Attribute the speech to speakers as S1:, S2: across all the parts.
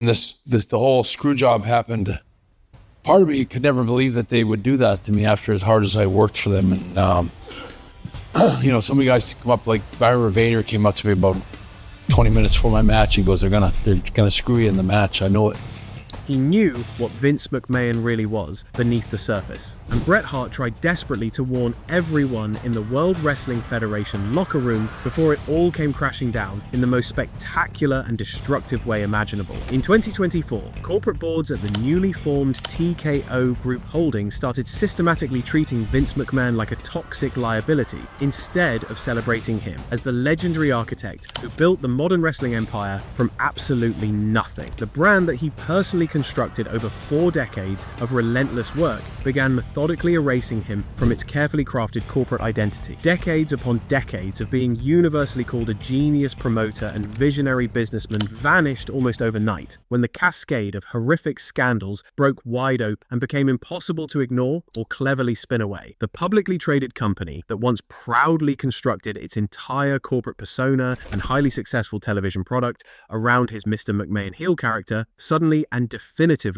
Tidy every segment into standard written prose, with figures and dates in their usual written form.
S1: And the whole screw job happened. Part of me could never believe that they would do that to me after as hard as I worked for them. And, some of the guys come up, like Vira Vader came up to me about 20 minutes before my match. He goes, they're gonna screw you in the match. I know it.
S2: He knew what Vince McMahon really was beneath the surface, and Bret Hart tried desperately to warn everyone in the World Wrestling Federation locker room before it all came crashing down in the most spectacular and destructive way imaginable. In 2024, corporate boards at the newly formed TKO Group Holdings started systematically treating Vince McMahon like a toxic liability, instead of celebrating him as the legendary architect who built the modern wrestling empire from absolutely nothing. The brand that he personally constructed over 4 decades of relentless work began methodically erasing him from its carefully crafted corporate identity. Decades upon decades of being universally called a genius promoter and visionary businessman vanished almost overnight when the cascade of horrific scandals broke wide open and became impossible to ignore or cleverly spin away. The publicly traded company that once proudly constructed its entire corporate persona and highly successful television product around his Mr. McMahon heel character suddenly and definitively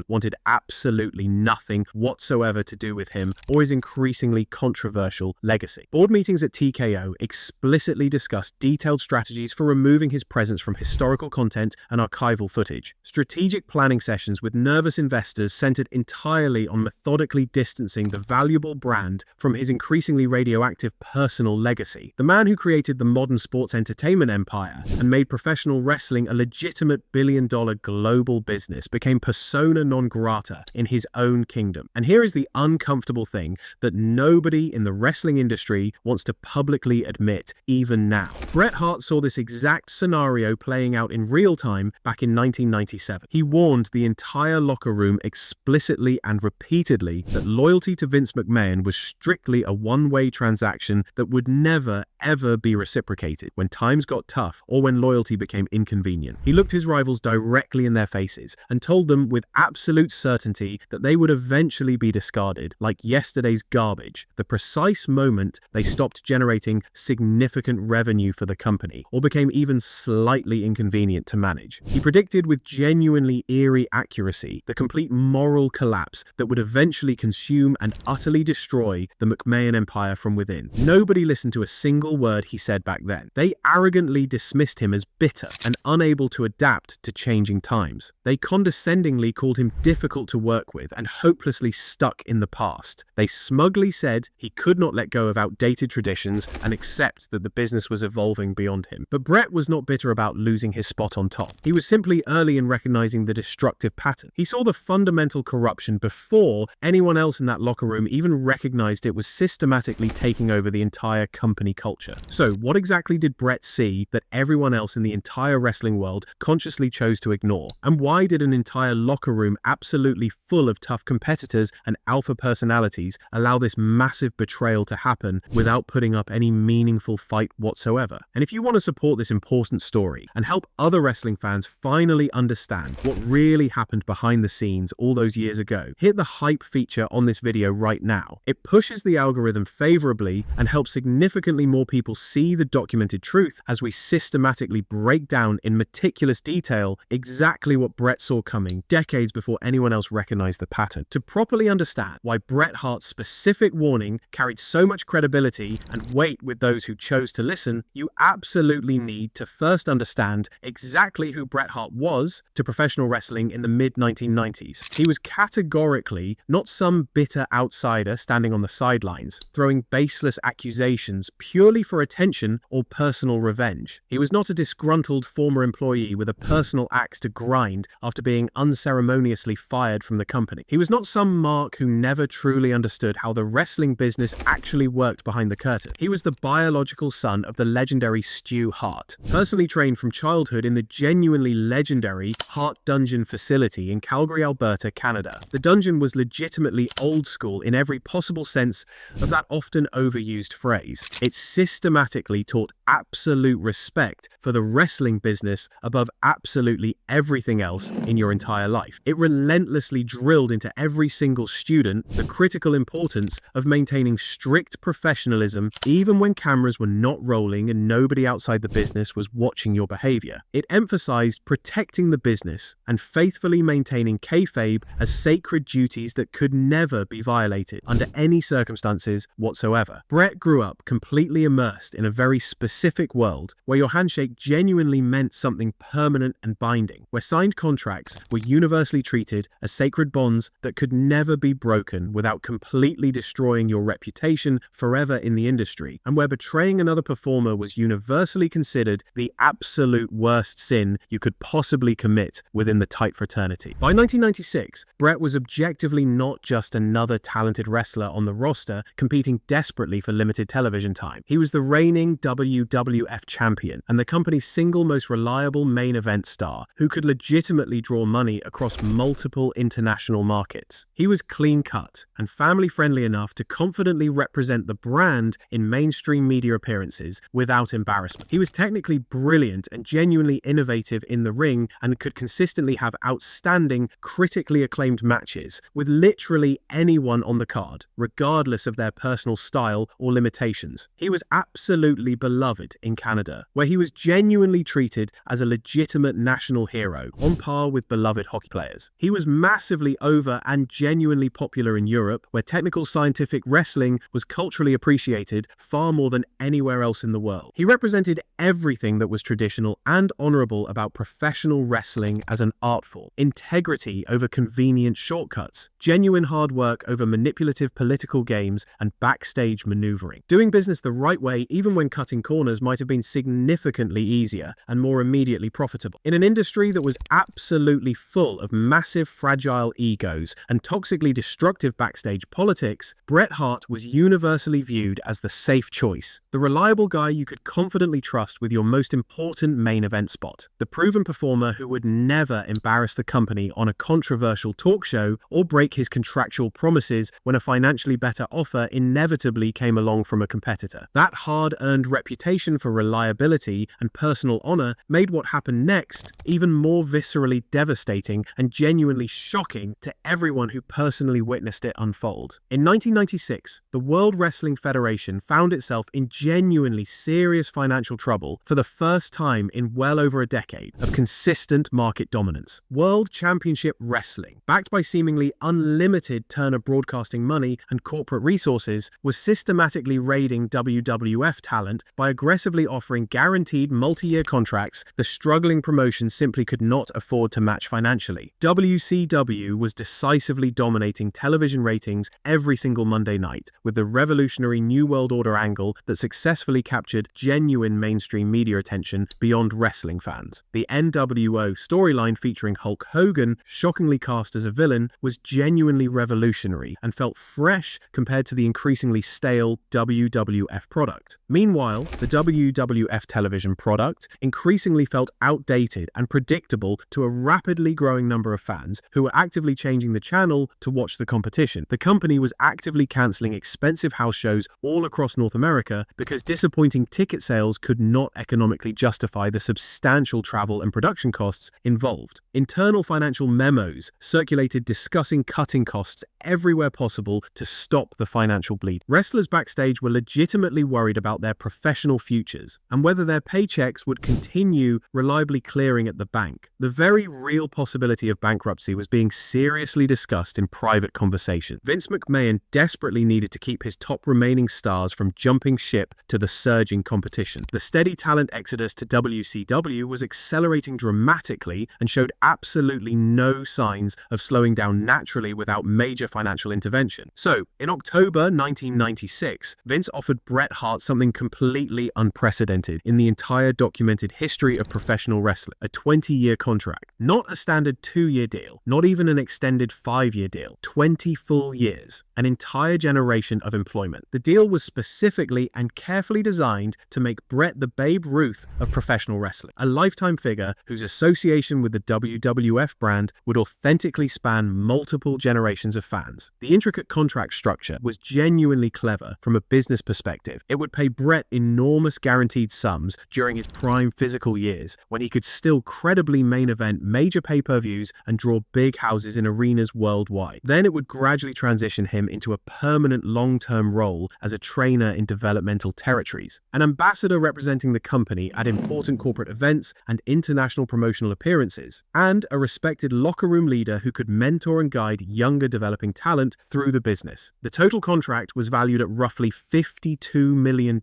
S2: wanted absolutely nothing whatsoever to do with him or his increasingly controversial legacy. Board meetings at TKO explicitly discussed detailed strategies for removing his presence from historical content and archival footage. Strategic planning sessions with nervous investors centered entirely on methodically distancing the valuable brand from his increasingly radioactive personal legacy. The man who created the modern sports entertainment empire and made professional wrestling a legitimate billion-dollar global business became persona non grata in his own kingdom. And here is the uncomfortable thing that nobody in the wrestling industry wants to publicly admit, even now. Bret Hart saw this exact scenario playing out in real time back in 1997. He warned the entire locker room explicitly and repeatedly that loyalty to Vince McMahon was strictly a one-way transaction that would never, ever be reciprocated when times got tough or when loyalty became inconvenient. He looked his rivals directly in their faces and told them with absolute certainty that they would eventually be discarded like yesterday's garbage the precise moment they stopped generating significant revenue for the company or became even slightly inconvenient to manage. He predicted with genuinely eerie accuracy the complete moral collapse that would eventually consume and utterly destroy the McMahon empire from within. Nobody listened to a single word he said back then. They arrogantly dismissed him as bitter and unable to adapt to changing times. They condescendingly called him difficult to work with and hopelessly stuck in the past. They smugly said he could not let go of outdated traditions and accept that the business was evolving beyond him. But Bret was not bitter about losing his spot on top. He was simply early in recognizing the destructive pattern. He saw the fundamental corruption before anyone else in that locker room even recognized it was systematically taking over the entire company culture. So what exactly did Bret see that everyone else in the entire wrestling world consciously chose to ignore? And why did an entire locker room absolutely full of tough competitors and alpha personalities allow this massive betrayal to happen without putting up any meaningful fight whatsoever? And if you want to support this important story and help other wrestling fans finally understand what really happened behind the scenes all those years ago, hit the hype feature on this video right now. It pushes the algorithm favorably and helps significantly more people see the documented truth as we systematically break down in meticulous detail exactly what Bret saw coming decades before anyone else recognized the pattern. To properly understand why Bret Hart's specific warning carried so much credibility and weight with those who chose to listen, you absolutely need to first understand exactly who Bret Hart was to professional wrestling in the mid-1990s. He was categorically not some bitter outsider standing on the sidelines, throwing baseless accusations purely for attention or personal revenge. He was not a disgruntled former employee with a personal axe to grind after being unceremoniously fired from the company. He was not some mark who never truly understood how the wrestling business actually worked behind the curtain. He was the biological son of the legendary Stu Hart, personally trained from childhood in the genuinely legendary Hart Dungeon facility in Calgary, Alberta, Canada. The dungeon was legitimately old school in every possible sense of that often overused phrase. It systematically taught absolute respect for the wrestling business above absolutely everything else in your entire life. life. It relentlessly drilled into every single student the critical importance of maintaining strict professionalism even when cameras were not rolling and nobody outside the business was watching your behavior. It emphasized protecting the business and faithfully maintaining kayfabe as sacred duties that could never be violated under any circumstances whatsoever. Bret grew up completely immersed in a very specific world where your handshake genuinely meant something permanent and binding, where signed contracts were universally treated as sacred bonds that could never be broken without completely destroying your reputation forever in the industry, and where betraying another performer was universally considered the absolute worst sin you could possibly commit within the tight fraternity. By 1996, Bret was objectively not just another talented wrestler on the roster competing desperately for limited television time. He was the reigning WWF champion and the company's single most reliable main event star who could legitimately draw money across multiple international markets. He was clean-cut and family-friendly enough to confidently represent the brand in mainstream media appearances without embarrassment. He was technically brilliant and genuinely innovative in the ring and could consistently have outstanding, critically acclaimed matches with literally anyone on the card, regardless of their personal style or limitations. He was absolutely beloved in Canada, where he was genuinely treated as a legitimate national hero, on par with beloved hockey players. He was massively over and genuinely popular in Europe, where technical scientific wrestling was culturally appreciated far more than anywhere else in the world. He represented everything that was traditional and honorable about professional wrestling as an art form: integrity over convenient shortcuts, genuine hard work over manipulative political games and backstage maneuvering. Doing business the right way, even when cutting corners, might have been significantly easier and more immediately profitable. In an industry that was absolutely full of massive fragile egos and toxically destructive backstage politics, Bret Hart was universally viewed as the safe choice, the reliable guy you could confidently trust with your most important main event spot, the proven performer who would never embarrass the company on a controversial talk show or break his contractual promises when a financially better offer inevitably came along from a competitor. That hard-earned reputation for reliability and personal honor made what happened next even more viscerally devastating and genuinely shocking to everyone who personally witnessed it unfold. In 1996, the World Wrestling Federation found itself in genuinely serious financial trouble for the first time in well over a decade of consistent market dominance. World Championship Wrestling, backed by seemingly unlimited Turner Broadcasting money and corporate resources, was systematically raiding WWF talent by aggressively offering guaranteed multi-year contracts the struggling promotion simply could not afford to match financially. WCW was decisively dominating television ratings every single Monday night, with the revolutionary New World Order angle that successfully captured genuine mainstream media attention beyond wrestling fans. The NWO storyline featuring Hulk Hogan, shockingly cast as a villain, was genuinely revolutionary and felt fresh compared to the increasingly stale WWF product. Meanwhile, the WWF television product increasingly felt outdated and predictable to a rapidly growing number of fans who were actively changing the channel to watch the competition. The company was actively cancelling expensive house shows all across North America because disappointing ticket sales could not economically justify the substantial travel and production costs involved. Internal financial memos circulated discussing cutting costs everywhere possible to stop the financial bleed. Wrestlers backstage were legitimately worried about their professional futures and whether their paychecks would continue reliably clearing at the bank. The very real possibility of bankruptcy was being seriously discussed in private conversation. Vince McMahon desperately needed to keep his top remaining stars from jumping ship to the surging competition. The steady talent exodus to WCW was accelerating dramatically and showed absolutely no signs of slowing down naturally without major financial intervention. So, in October 1996, Vince offered Bret Hart something completely unprecedented in the entire documented history of professional wrestling: a 20-year contract. Not a standard 2-year deal, not even an extended 5-year deal, 20 full years, an entire generation of employment. The deal was specifically and carefully designed to make Bret the Babe Ruth of professional wrestling, a lifetime figure whose association with the WWF brand would authentically span multiple generations of fans. The intricate contract structure was genuinely clever from a business perspective. It would pay Bret enormous guaranteed sums during his prime physical years, when he could still credibly main event major pay-per-views pay-per-views and draw big houses in arenas worldwide. Then it would gradually transition him into a permanent long-term role as a trainer in developmental territories, an ambassador representing the company at important corporate events and international promotional appearances, and a respected locker room leader who could mentor and guide younger developing talent through the business. The total contract was valued at roughly $52 million,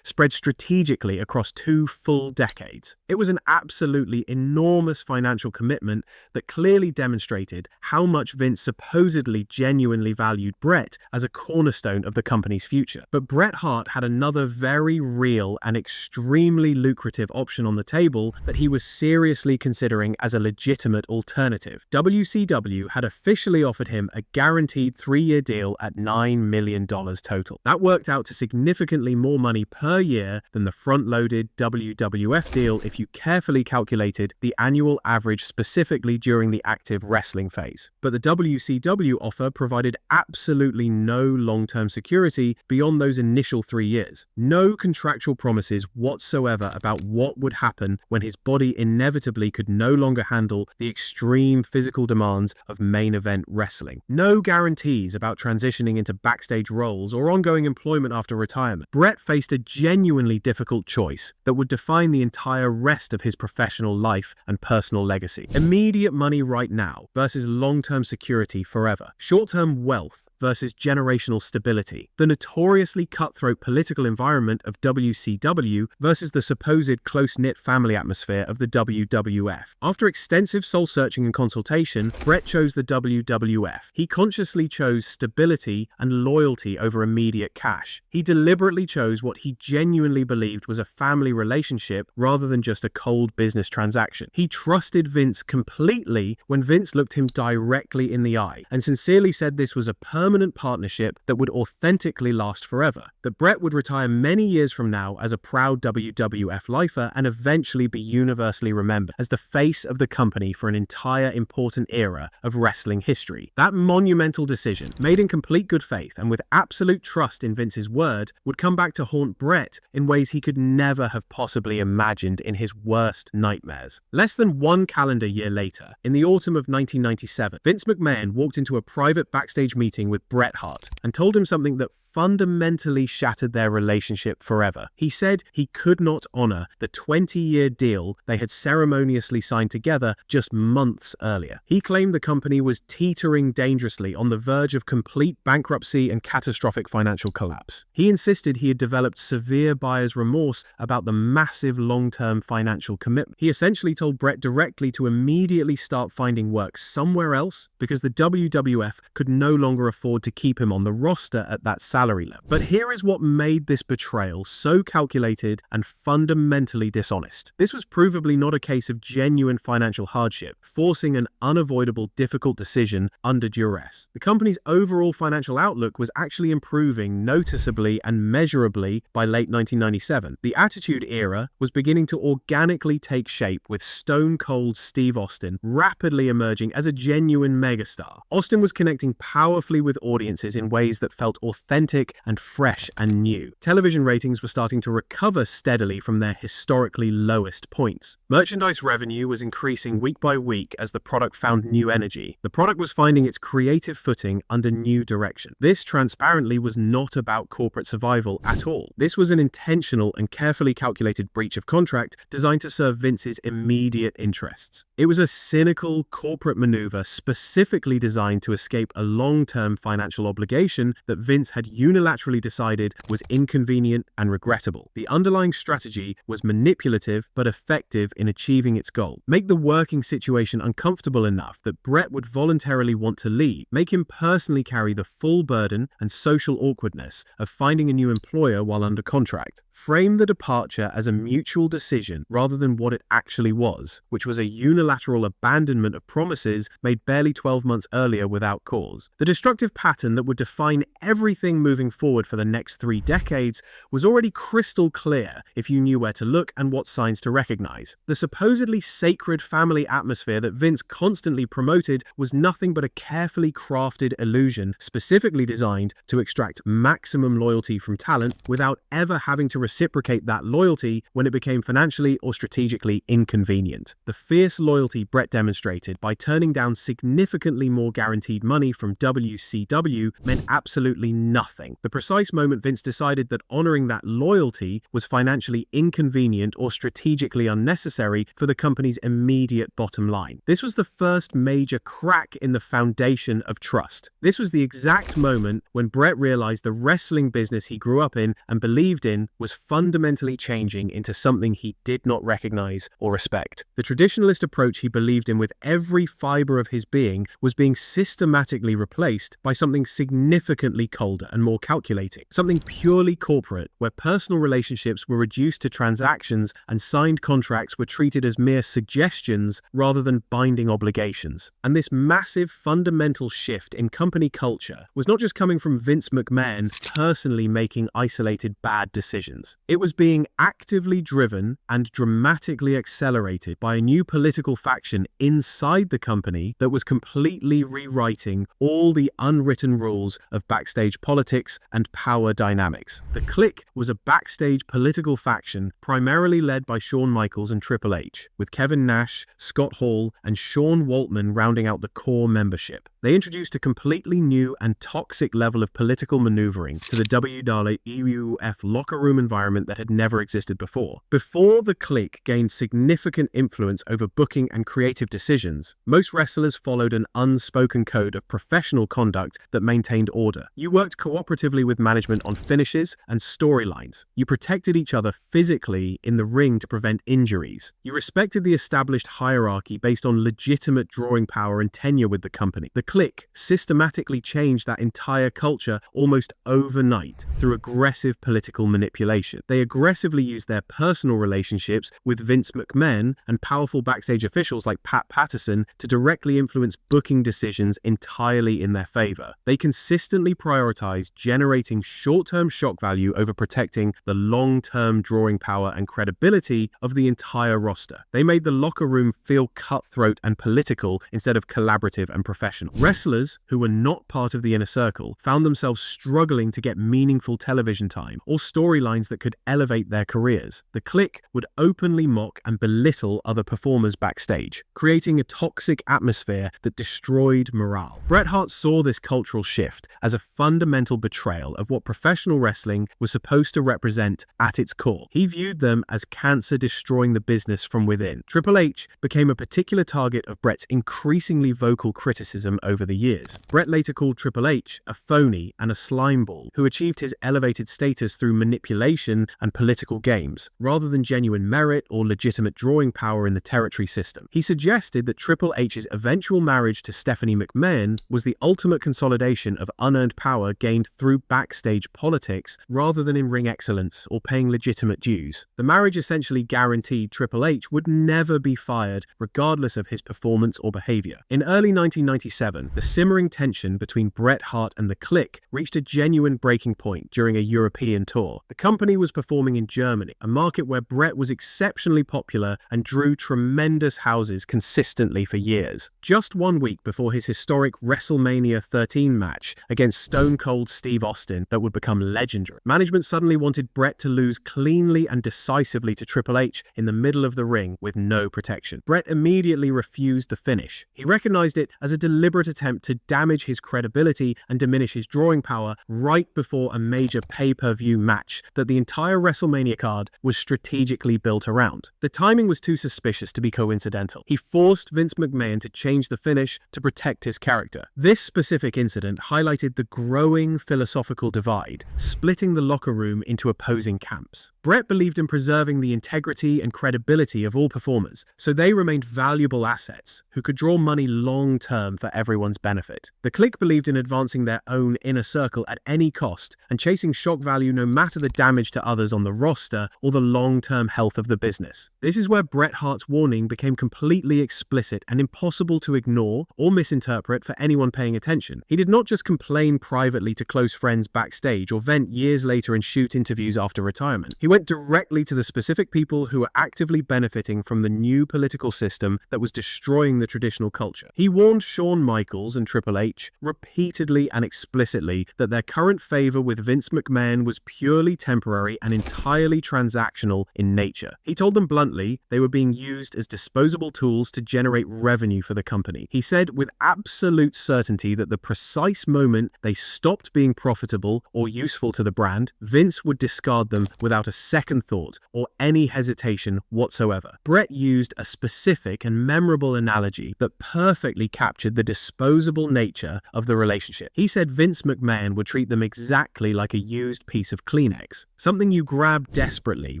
S2: spread strategically across 2 full decades. It was an absolutely enormous financial commitment that clearly demonstrated how much Vince supposedly genuinely valued Bret as a cornerstone of the company's future. But Bret Hart had another very real and extremely lucrative option on the table that he was seriously considering as a legitimate alternative. WCW had officially offered him a guaranteed 3-year deal at $9 million total. That worked out to significantly more money per year than the front-loaded WWF deal if you carefully calculated the annual average specifically during the active wrestling phase. But the WCW offer provided absolutely no long-term security beyond those initial 3 years. No contractual promises whatsoever about what would happen when his body inevitably could no longer handle the extreme physical demands of main event wrestling. No guarantees about transitioning into backstage roles or ongoing employment after retirement. Bret faced a genuinely difficult choice that would define the entire rest of his professional life and personal legacy. Immediate money right now versus long-term security forever. Short-term wealth versus generational stability. The notoriously cutthroat political environment of WCW versus the supposed close-knit family atmosphere of the WWF. After extensive soul-searching and consultation, Bret chose the WWF. He consciously chose stability and loyalty over immediate cash. He deliberately chose what he genuinely believed was a family relationship rather than just a cold business transaction. He trusted Vince completely when Vince looked him directly in the eye and sincerely said this was a permanent partnership that would authentically last forever. That Bret would retire many years from now as a proud WWF lifer and eventually be universally remembered as the face of the company for an entire important era of wrestling history. That monumental decision, made in complete good faith and with absolute trust in Vince's word, would come back to haunt Bret in ways he could never have possibly imagined in his worst nightmares. Less than 1 calendar year later, in the autumn of 1997, Vince McMahon walked into a private backstage meeting with Bret Hart and told him something that fundamentally shattered their relationship forever. He said he could not honor the 20-year deal they had ceremoniously signed together just months earlier. He claimed the company was teetering dangerously on the verge of complete bankruptcy and catastrophic financial collapse. He insisted he had developed severe buyer's remorse about the massive long-term financial commitment. He essentially told Bret directly to immediately start finding work somewhere else because the WWF could no longer afford to keep him on the roster at that salary level. But here is what made this betrayal so calculated and fundamentally dishonest. This was provably not a case of genuine financial hardship, forcing an unavoidable difficult decision under duress. The company's overall financial outlook was actually improving noticeably and measurably by late 1997. The Attitude Era was beginning to organically take shape with Stone Cold Steve Austin rapidly emerging as a genuine megastar. Austin was connecting powerfully with audiences in ways that felt authentic and fresh and new. Television ratings were starting to recover steadily from their historically lowest points. Merchandise revenue was increasing week by week as the product found new energy. The product was finding its creative footing under new direction. This transparently was not about corporate survival at all. This was an intentional and carefully calculated breach of contract designed to serve Vince's immediate interests. It was a cynical corporate maneuver specifically designed to escape a long-term financial obligation that Vince had unilaterally decided was inconvenient and regrettable. The underlying strategy was manipulative but effective in achieving its goal. Make the working situation uncomfortable enough that Bret would voluntarily want to leave. Make him personally carry the full burden and social awkwardness of finding a new employer while under contract. Frame the departure as a mutual decision rather than what it actually was, which was a unilateral abandonment of promises made barely 12 months earlier without cause. The destructive pattern that would define everything moving forward for the next 3 decades was already crystal clear if you knew where to look and what signs to recognize. The supposedly sacred family atmosphere that Vince constantly promoted was nothing but a carefully crafted illusion specifically designed to extract maximum loyalty from talent without ever having to reciprocate that loyalty when it became financially or strategically inconvenient. The fierce loyalty Bret demonstrated by turning down significantly more guaranteed money from WCW meant absolutely nothing. The precise moment Vince decided that honoring that loyalty was financially inconvenient or strategically unnecessary for the company's immediate bottom line. This was the first major crack in the foundation of trust. This was the exact moment when Bret realized the wrestling business he grew up in and believed in was fundamentally changing into something he did not recognize or respect. The traditionalist approach he believed in with every fiber of his being was being systematically replaced by something significantly colder and more calculating, something purely corporate, where personal relationships were reduced to transactions and signed contracts were treated as mere suggestions rather than binding obligations. And this massive fundamental shift in company culture was not just coming from Vince McMahon personally making isolated bad decisions. It was being actively driven and dramatically accelerated by a new political faction inside the company that was completely rewriting all the unwritten rules of backstage politics and power dynamics. The Clique was a backstage political faction primarily led by Shawn Michaels and Triple H, with Kevin Nash, Scott Hall, and Sean Waltman rounding out the core membership. They introduced a completely new and toxic level of political maneuvering to the WWF locker room environment that had never existed before. Before the Clique gained significant influence over booking and creative decisions, most wrestlers followed an unspoken code of professional conduct that maintained order. You worked cooperatively with management on finishes and storylines. You protected each other physically in the ring to prevent injuries. You respected the established hierarchy based on legitimate drawing power and tenure with the company. The Clique systematically changed that entire culture almost overnight through aggressive political manipulation. They aggressively used their personal relationships with Vince McMahon and powerful backstage officials like Pat Patterson to directly influence booking decisions entirely in their favor. They consistently prioritized generating short-term shock value over protecting the long-term drawing power and credibility of the entire roster. They made the locker room feel cutthroat and political instead of collaborative and professional. Wrestlers who were not part of the inner circle found themselves struggling to get meaningful television time or storylines that could elevate their careers. The Clique would openly mock and belittle other performers backstage, creating a toxic atmosphere that destroyed morale. Bret Hart saw this cultural shift as a fundamental betrayal of what professional wrestling was supposed to represent at its core. He viewed them as cancer destroying the business from within. Triple H became a particular target of Bret's increasingly vocal criticism over the years. Bret later called Triple H a phony and a slimeball who achieved his elevated status through manipulation and political games, rather than genuine merit or legitimate drawing power in the territory system. He suggested that Triple H's eventual marriage to Stephanie McMahon was the ultimate consolidation of unearned power gained through backstage politics rather than in ring excellence or paying legitimate dues. The marriage essentially guaranteed Triple H would never be fired regardless of his performance or behavior. In early 1997, the simmering tension between Bret Hart and the Clique reached a genuine breaking point during a European tour. The company was performing in Germany, a market where Bret was exceptionally popular and drew tremendous houses consistently for years. Just 1 week before his historic WrestleMania 13 match against Stone Cold Steve Austin that would become legendary, management suddenly wanted Bret to lose cleanly and decisively to Triple H in the middle of the ring with no protection. Bret immediately refused the finish. He recognized it as a deliberate attempt to damage his credibility and diminish his drawing power right before a major pay-per-view match that the entire WrestleMania card was strategically built around. The timing was too suspicious to be coincidental. He forced Vince McMahon to change the finish to protect his character. This specific incident highlighted the growing philosophical divide, splitting the locker room into opposing camps. Bret believed in preserving the integrity and credibility of all performers, so they remained valuable assets who could draw money long-term for everyone's benefit. The Clique believed in advancing their own inner circle at any cost and chasing shock value no matter the damage to others on the roster or the long-term health of the business. This is where Bret Hart's warning became completely explicit and impossible to ignore or misinterpret for anyone paying attention. He did not just complain privately to close friends backstage or vent years later in shoot interviews after retirement. He went directly to the specific people who were actively benefiting from the new political system that was destroying the traditional culture. He warned Shawn Michaels and Triple H repeatedly and explicitly that their current favor with Vince McMahon was purely temporary arbitrary and entirely transactional in nature. He told them bluntly they were being used as disposable tools to generate revenue for the company. He said with absolute certainty that the precise moment they stopped being profitable or useful to the brand, Vince would discard them without a second thought or any hesitation whatsoever. Bret used a specific and memorable analogy that perfectly captured the disposable nature of the relationship. He said Vince McMahon would treat them exactly like a used piece of Kleenex, something you grab desperately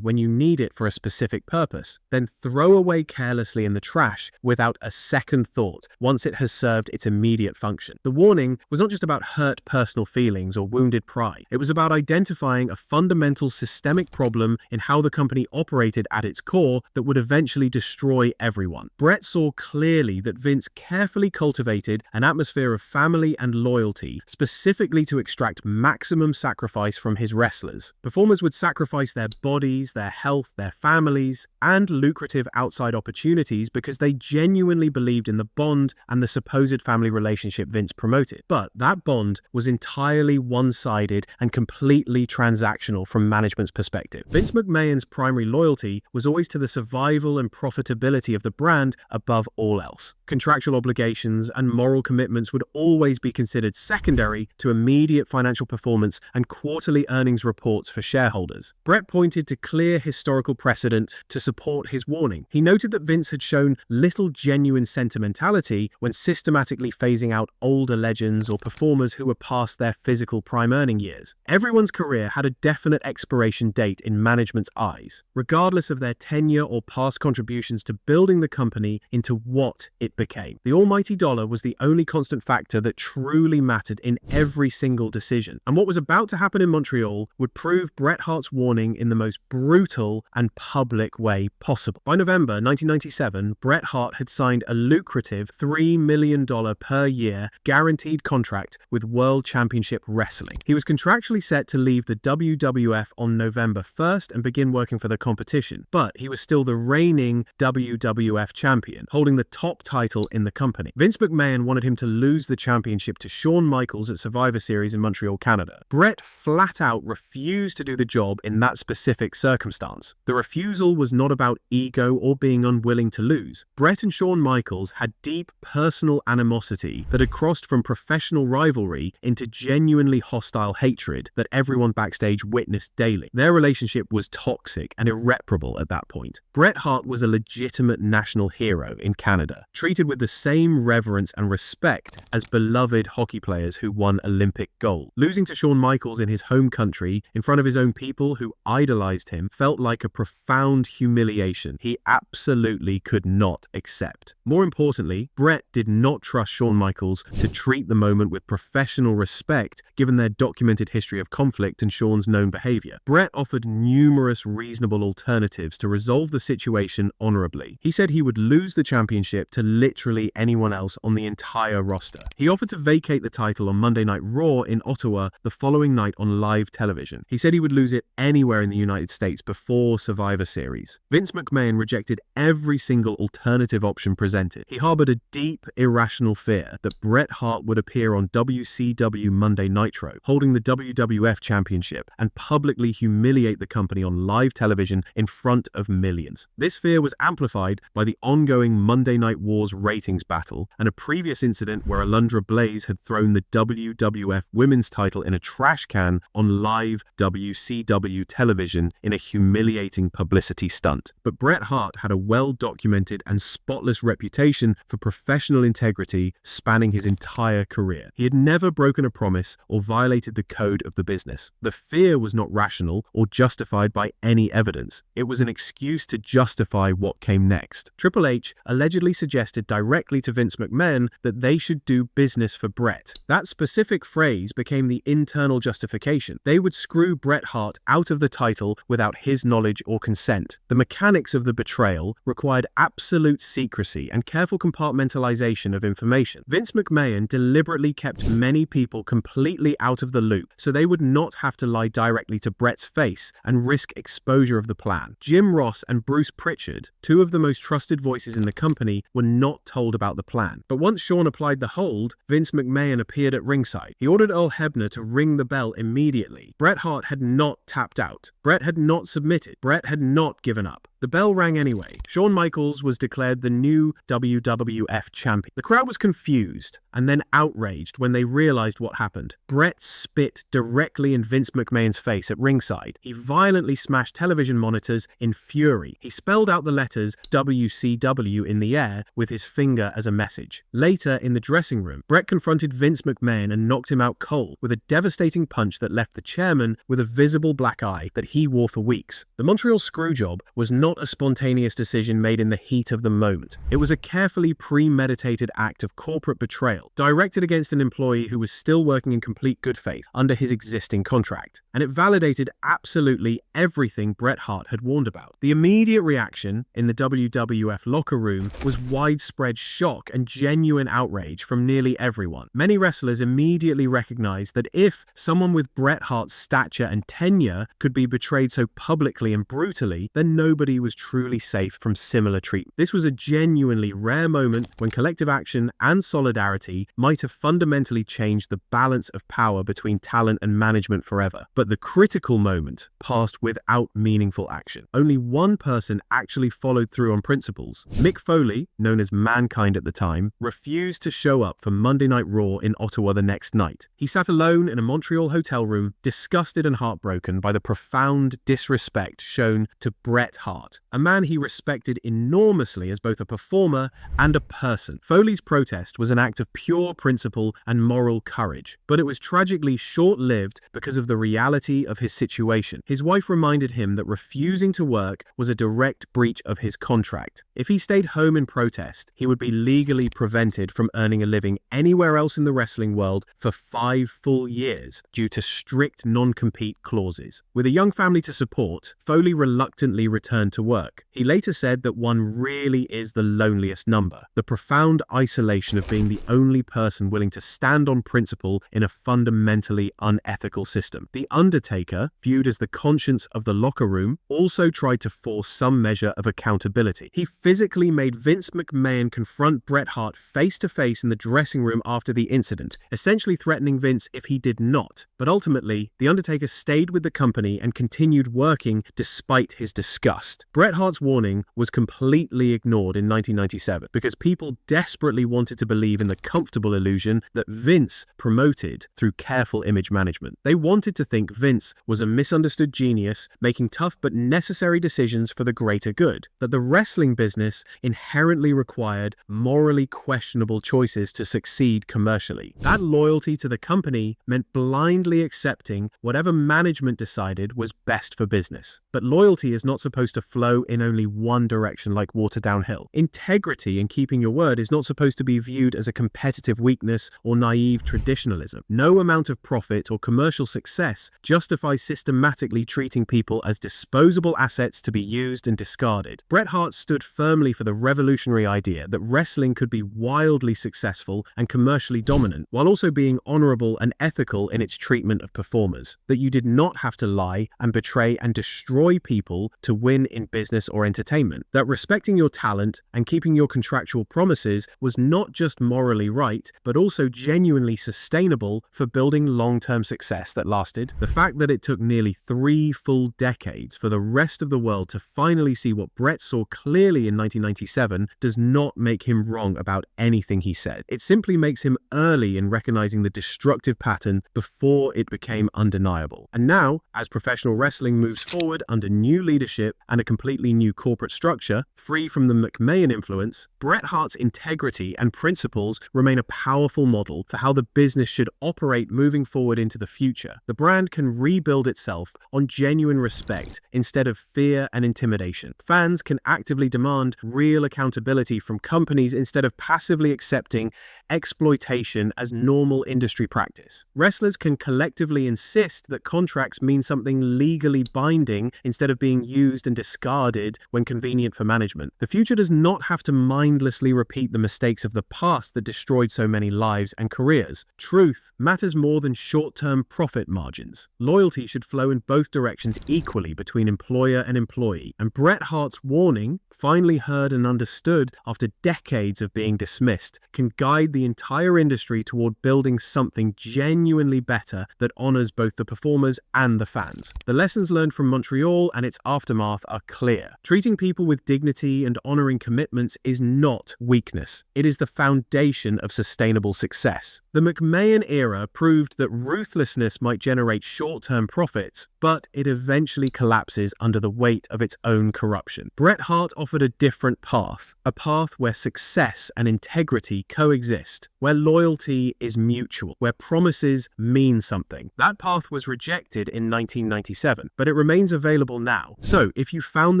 S2: when you need it for a specific purpose, then throw away carelessly in the trash without a second thought once it has served its immediate function. The warning was not just about hurt personal feelings or wounded pride. It was about identifying a fundamental systemic problem in how the company operated at its core that would eventually destroy everyone. Bret saw clearly that Vince carefully cultivated an atmosphere of family and loyalty, specifically to extract maximum sacrifice from his wrestlers. Performers would sacrifice their bodies, their health, their families, and lucrative outside opportunities because they genuinely believed in the bond and the supposed family relationship Vince promoted. But that bond was entirely one-sided and completely transactional from management's perspective. Vince McMahon's primary loyalty was always to the survival and profitability of the brand above all else. Contractual obligations and moral commitments would always be considered secondary to immediate financial performance and quarterly earnings reports for shareholders. Bret pointed to clear historical precedent to support his warning. He noted that Vince had shown little genuine sentimentality when systematically phasing out older legends or performers who were past their physical prime earning years. Everyone's career had a definite expiration date in management's eyes, regardless of their tenure or past contributions to building the company into what it became. The almighty dollar was the only constant factor that truly mattered in every single decision, and what was about to happen in Montreal would prove Bret Hart's warning in the most brutal and public way possible. By November 1997, Bret Hart had signed a lucrative $3 million per year guaranteed contract with World Championship Wrestling. He was contractually set to leave the WWF on November 1st and begin working for the competition, but he was still the reigning WWF champion, holding the top title in the company. Vince McMahon wanted him to lose the championship to Shawn Michaels at Survivor Series in Montreal, Canada. Bret flat out refused to do the job in that specific circumstance. The refusal was not about ego or being unwilling to lose. Bret and Shawn Michaels had deep personal animosity that had crossed from professional rivalry into genuinely hostile hatred that everyone backstage witnessed daily. Their relationship was toxic and irreparable at that point. Bret Hart was a legitimate national hero in Canada, treated with the same reverence and respect as beloved hockey players who won Olympic gold. Losing to Shawn Michaels in his home country, in front of his own people who idolized him, felt like a profound humiliation he absolutely could not accept. More importantly, Bret did not trust Shawn Michaels to treat the moment with professional respect given their documented history of conflict and Shawn's known behavior. Bret offered numerous reasonable alternatives to resolve the situation honorably. He said he would lose the championship to literally anyone else on the entire roster. He offered to vacate the title on Monday Night Raw in Ottawa the following night on live television. He said he would lose it anywhere in the United States before Survivor Series. Vince McMahon rejected every single alternative option presented. He harbored a deep, irrational fear that Bret Hart would appear on WCW Monday Nitro, holding the WWF Championship, and publicly humiliate the company on live television in front of millions. This fear was amplified by the ongoing Monday Night Wars ratings battle and a previous incident where Alundra Blaze had thrown the WWF Women's title in a trash can on live WCW television in a humiliating publicity stunt. But Bret Hart had a well-documented and spotless reputation for professional integrity spanning his entire career. He had never broken a promise or violated the code of the business. The fear was not rational or justified by any evidence. It was an excuse to justify what came next. Triple H allegedly suggested directly to Vince McMahon that they should do business for Bret. That specific phrase became the internal justification. They would screw Bret Hart out of the title without his knowledge or consent. The mechanics of the betrayal required absolute secrecy and careful compartmentalization of information. Vince McMahon deliberately kept many people completely out of the loop so they would not have to lie directly to Bret's face and risk exposure of the plan. Jim Ross and Bruce Pritchard, two of the most trusted voices in the company, were not told about the plan. But once Shawn applied the hold, Vince McMahon appeared at ringside. He ordered Earl Hebner to ring the bell immediately. Bret Hart had not tapped out. Bret had not submitted. Bret had not given up. The bell rang anyway. Shawn Michaels was declared the new WWF champion. The crowd was confused and then outraged when they realized what happened. Bret spit directly in Vince McMahon's face at ringside. He violently smashed television monitors in fury. He spelled out the letters WCW in the air with his finger as a message. Later, in the dressing room, Bret confronted Vince McMahon and knocked him out cold with a devastating punch that left the chairman with a visible black eye that he wore for weeks. The Montreal Screwjob was not a spontaneous decision made in the heat of the moment. It was a carefully premeditated act of corporate betrayal, directed against an employee who was still working in complete good faith under his existing contract. And it validated absolutely everything Bret Hart had warned about. The immediate reaction in the WWF locker room was widespread shock and genuine outrage from nearly everyone. Many wrestlers immediately recognized that if someone with Bret Hart's stature and tenure could be betrayed so publicly and brutally, then nobody was truly safe from similar treatment. This was a genuinely rare moment when collective action and solidarity might have fundamentally changed the balance of power between talent and management forever. But the critical moment passed without meaningful action. Only one person actually followed through on principles. Mick Foley, known as Mankind at the time, refused to show up for Monday Night Raw in Ottawa the next night. He sat alone in a Montreal hotel room, disgusted and heartbroken by the profound disrespect shown to Bret Hart, a man he respected enormously as both a performer and a person. Foley's protest was an act of pure principle and moral courage, but it was tragically short-lived because of the reality of his situation. His wife reminded him that refusing to work was a direct breach of his contract. If he stayed home in protest, he would be legally prevented from earning a living anywhere else in the wrestling world for 5 full years due to strict non-compete clauses. With a young family to support, Foley reluctantly returned to work. He later said that one really is the loneliest number. The profound isolation of being the only person willing to stand on principle in a fundamentally unethical system. The Undertaker, viewed as the conscience of the locker room, also tried to force some measure of accountability. He physically made Vince McMahon confront Bret Hart face-to-face in the dressing room after the incident, essentially threatening Vince if he did not. But ultimately, The Undertaker stayed with the company and continued working despite his disgust. Bret Hart's warning was completely ignored in 1997 because people desperately wanted to believe in the comfortable illusion that Vince promoted through careful image management. They wanted to think Vince was a misunderstood genius making tough but necessary decisions for the greater good, that the wrestling business inherently required morally questionable choices to succeed commercially. That loyalty to the company meant blindly accepting whatever management decided was best for business. But loyalty is not supposed to flow in only one direction like water downhill. Integrity in keeping your word is not supposed to be viewed as a competitive weakness or naive traditionalism. No amount of profit or commercial success justifies systematically treating people as disposable assets to be used and discarded. Bret Hart stood firmly for the revolutionary idea that wrestling could be wildly successful and commercially dominant, while also being honorable and ethical in its treatment of performers. That you did not have to lie and betray and destroy people to win in business or entertainment. That respecting your talent and keeping your contractual promises was not just morally right, but also genuinely sustainable for building long-term success that lasted. The fact that it took nearly 3 full decades for the rest of the world to finally see what Bret saw clearly in 1997 does not make him wrong about anything he said. It simply makes him early in recognizing the destructive pattern before it became undeniable. And now, as professional wrestling moves forward under new leadership and a completely new corporate structure, free from the McMahon influence, Bret Hart's integrity and principles remain a powerful model for how the business should operate moving forward into the future. The brand can rebuild itself on genuine respect instead of fear and intimidation. Fans can actively demand real accountability from companies instead of passively accepting exploitation as normal industry practice. Wrestlers can collectively insist that contracts mean something legally binding instead of being used and discarded discarded when convenient for management. The future does not have to mindlessly repeat the mistakes of the past that destroyed so many lives and careers. Truth matters more than short-term profit margins. Loyalty should flow in both directions equally between employer and employee. And Bret Hart's warning, finally heard and understood after decades of being dismissed, can guide the entire industry toward building something genuinely better that honors both the performers and the fans. The lessons learned from Montreal and its aftermath are clear. Treating people with dignity and honoring commitments is not weakness. It is the foundation of sustainable success. The McMahon era proved that ruthlessness might generate short-term profits, but it eventually collapses under the weight of its own corruption. Bret Hart offered a different path, a path where success and integrity coexist, where loyalty is mutual, where promises mean something. That path was rejected in 1997, but it remains available now. So, if you found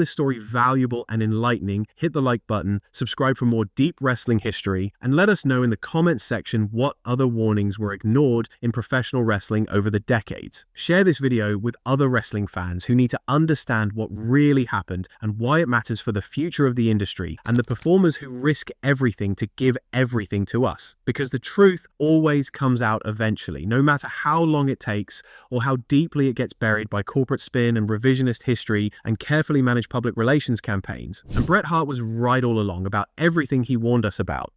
S2: this story valuable and enlightening, hit the like button, subscribe for more deep wrestling history, and let us know in the comments section what other warnings were ignored in professional wrestling over the decades. Share this video with other wrestling fans who need to understand what really happened and why it matters for the future of the industry and the performers who risk everything to give everything to us. Because the truth always comes out eventually, no matter how long it takes or how deeply it gets buried by corporate spin and revisionist history and carefully managed public relations campaigns. And Bret Hart was right all along about everything he warned us about.